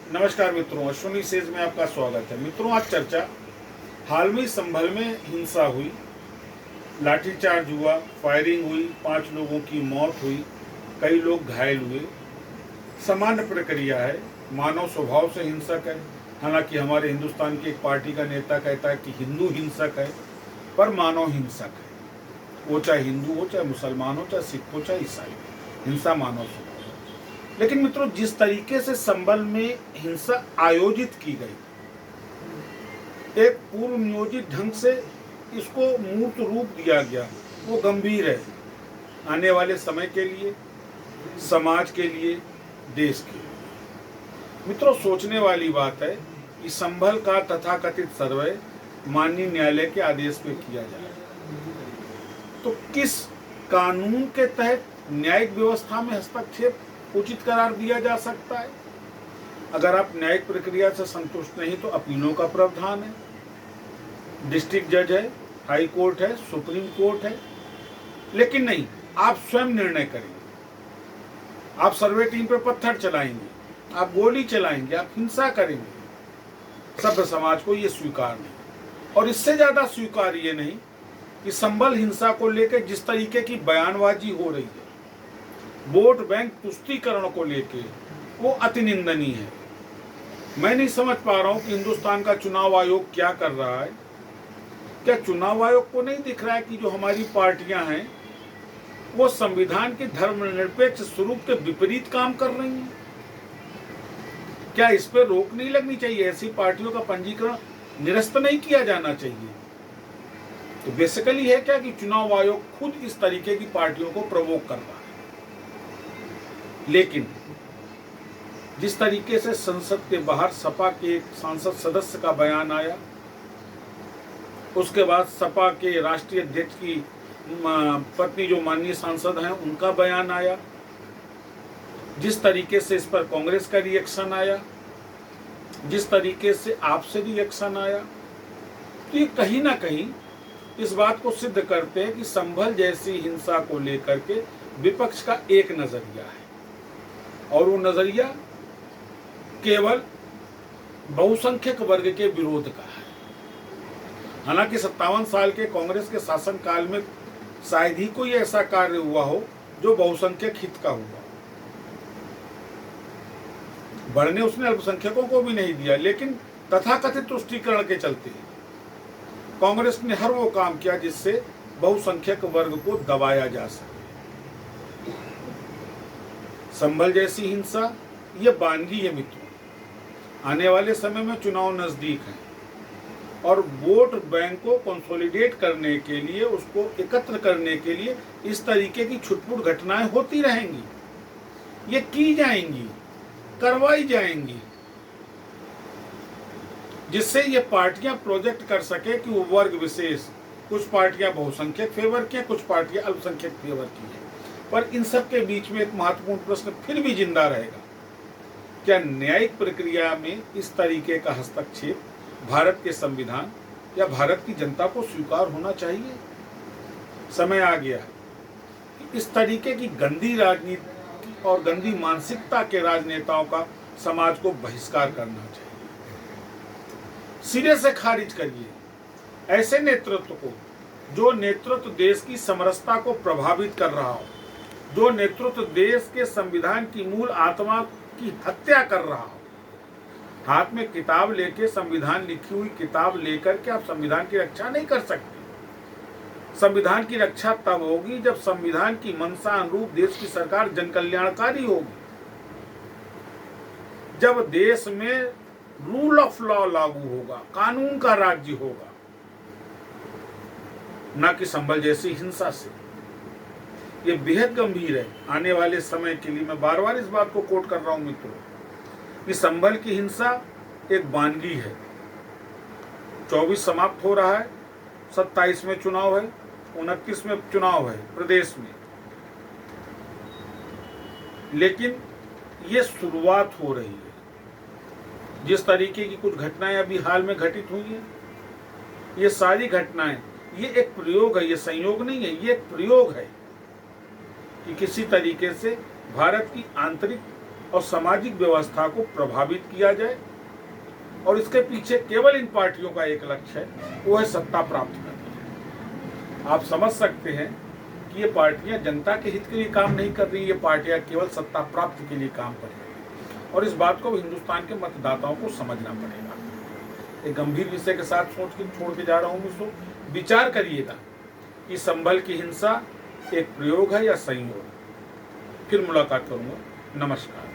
नमस्कार मित्रों, अश्विनी सेज में आपका स्वागत है। मित्रों, आज चर्चा हाल में संभल में हिंसा हुई, लाठीचार्ज हुआ, फायरिंग हुई, 5 लोगों की मौत हुई, कई लोग घायल हुए। सामान्य प्रक्रिया है, मानव स्वभाव से हिंसक है। हालांकि हमारे हिंदुस्तान की एक पार्टी का नेता कहता है कि हिंदू हिंसक है, पर मानव हिंसक है। वो चाहे हिंदू हो, चाहे मुसलमान हो, चाहे सिख हो, चाहे ईसाई हो, हिंसा मानव स्वभाव। लेकिन मित्रों, जिस तरीके से संभल में हिंसा आयोजित की गई, एक पूर्व नियोजित ढंग से इसको मूर्त रूप दिया गया, वो गंभीर है आने वाले समय के लिए, समाज के लिए, देश के लिए। मित्रों, सोचने वाली बात है कि संभल का तथाकथित सर्वे माननीय न्यायालय के आदेश पे किया जाए, तो किस कानून के तहत न्यायिक व्यवस्था में हस्तक्षेप उचित करार दिया जा सकता है? अगर आप न्यायिक प्रक्रिया से संतुष्ट नहीं तो अपीलों का प्रावधान है, डिस्ट्रिक्ट जज है, हाई कोर्ट है, सुप्रीम कोर्ट है। लेकिन नहीं, आप स्वयं निर्णय करेंगे, आप सर्वे टीम पे पत्थर चलाएंगे, आप गोली चलाएंगे, आप हिंसा करेंगे। सभ्य समाज को ये स्वीकार नहीं, और इससे ज्यादा स्वीकार ये नहीं कि संभल हिंसा को लेकर जिस तरीके की बयानबाजी हो रही है, वोट बैंक तुष्टीकरण को लेके, वो अति निंदनीय है। मैं नहीं समझ पा रहा हूं कि हिंदुस्तान का चुनाव आयोग क्या कर रहा है। क्या चुनाव आयोग को नहीं दिख रहा है कि जो हमारी पार्टियां हैं वो संविधान के धर्मनिरपेक्ष स्वरूप के विपरीत काम कर रही हैं? क्या इस पर रोक नहीं लगनी चाहिए? ऐसी पार्टियों का पंजीकरण निरस्त नहीं किया जाना चाहिए? तो बेसिकली है क्या कि चुनाव आयोग खुद इस तरीके की पार्टियों को प्रवोक कर रहा है। लेकिन जिस तरीके से संसद के बाहर सपा के एक सांसद सदस्य का बयान आया, उसके बाद सपा के राष्ट्रीय अध्यक्ष की पत्नी जो माननीय सांसद हैं उनका बयान आया, जिस तरीके से इस पर कांग्रेस का रिएक्शन आया, जिस तरीके से आपसे रिएक्शन आया, तो ये कहीं ना कहीं इस बात को सिद्ध करते हैं कि संभल जैसी हिंसा को लेकर के विपक्ष का एक नजरिया है, और वो नजरिया केवल बहुसंख्यक वर्ग के विरोध का है। हालांकि 57 साल के कांग्रेस के शासनकाल में शायद ही कोई ऐसा कार्य हुआ हो जो बहुसंख्यक हित का हुआ। बढ़ने उसने अल्पसंख्यकों को भी नहीं दिया, लेकिन तथाकथित तुष्टीकरण के चलते कांग्रेस ने हर वो काम किया जिससे बहुसंख्यक वर्ग को दबाया जा सके। संभल जैसी हिंसा ये वानगी है मित्रों। आने वाले समय में चुनाव नजदीक है, और वोट बैंक को कंसोलिडेट करने के लिए, उसको एकत्र करने के लिए इस तरीके की छुटपुट घटनाएं होती रहेंगी, ये की जाएंगी, करवाई जाएंगी, जिससे ये पार्टियां प्रोजेक्ट कर सके कि वो वर्ग विशेष, कुछ पार्टियां बहुसंख्यक फेवर की हैं, कुछ पार्टियां अल्पसंख्यक फेवर की हैं। पर इन सब के बीच में एक महत्वपूर्ण प्रश्न फिर भी जिंदा रहेगा, क्या न्यायिक प्रक्रिया में इस तरीके का हस्तक्षेप भारत के संविधान या भारत की जनता को स्वीकार होना चाहिए? समय आ गया है कि इस तरीके की गंदी राजनीति और गंदी मानसिकता के राजनेताओं का समाज को बहिष्कार करना चाहिए। सिरे से खारिज करिए ऐसे नेतृत्व को, जो नेतृत्व देश की समरसता को प्रभावित कर रहा हो, जो नेतृत्व देश के संविधान की मूल आत्मा की हत्या कर रहा हो। हाथ में किताब लेके, संविधान लिखी हुई किताब लेकर के आप संविधान की रक्षा नहीं कर सकते। संविधान की रक्षा तब होगी जब संविधान की मंशा अनुरूप देश की सरकार जनकल्याणकारी होगी, जब देश में रूल ऑफ लॉ लागू होगा, कानून का राज्य होगा, न कि संभल जैसी हिंसा से। ये बेहद गंभीर है आने वाले समय के लिए। मैं बार बार इस बात को कोट कर रहा हूं मित्रों कि संभल की हिंसा एक वानगी है। 24 समाप्त हो रहा है, 27 में चुनाव है, 29 में चुनाव है प्रदेश में, लेकिन ये शुरुआत हो रही है। जिस तरीके की कुछ घटनाएं अभी हाल में घटित हुई हैं, ये सारी घटनाएं, ये एक प्रयोग है, ये संयोग नहीं है, ये एक प्रयोग है कि किसी तरीके से भारत की आंतरिक और सामाजिक व्यवस्था को प्रभावित किया जाए, और इसके पीछे केवल इन पार्टियों का एक लक्ष्य है, वो है सत्ता प्राप्त करना। आप समझ सकते हैं कि ये पार्टियां जनता के हित के लिए काम नहीं कर रही, ये पार्टियां केवल सत्ता प्राप्ति के लिए काम कर रही हैं, और इस बात को हिंदुस्तान के मतदाताओं को समझना पड़ेगा। एक गंभीर विषय के साथ सोच के छोड़ के जा रहा हूँ दोस्तों, विचार करिएगा कि संभल की हिंसा एक प्रयोग है या संयोग। फिर मुलाकात करूंगा। नमस्कार।